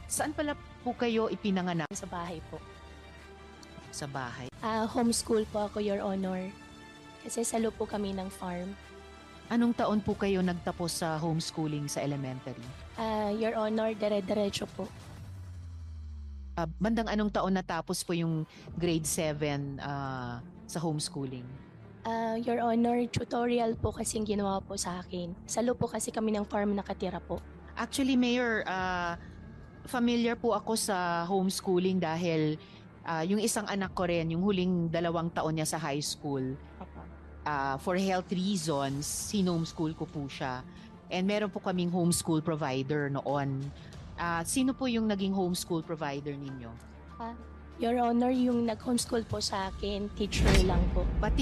Saan pala po kayo ipinanganak? Sa bahay po. Sa bahay. Homeschool po ako, Your Honor. Kasi salo po kami ng farm. Anong taon po kayo nagtapos sa homeschooling sa elementary? Your Honor, dire-diretso po. Bandang anong taon natapos po yung grade 7 sa homeschooling? Your Honor, tutorial po kasing ginawa po sa akin. Salo po kasi kami ng farm nakatira po. Actually, Mayor, familiar po ako sa homeschooling dahil yung isang anak ko rin, yung huling 2 taon niya sa high school, for health reasons, sinomeschool ko po siya. And meron po kaming homeschool provider noon. Sino po yung naging homeschool provider ninyo? Your Honor, yung nag-homeschool po sa akin, teacher lang po. Pati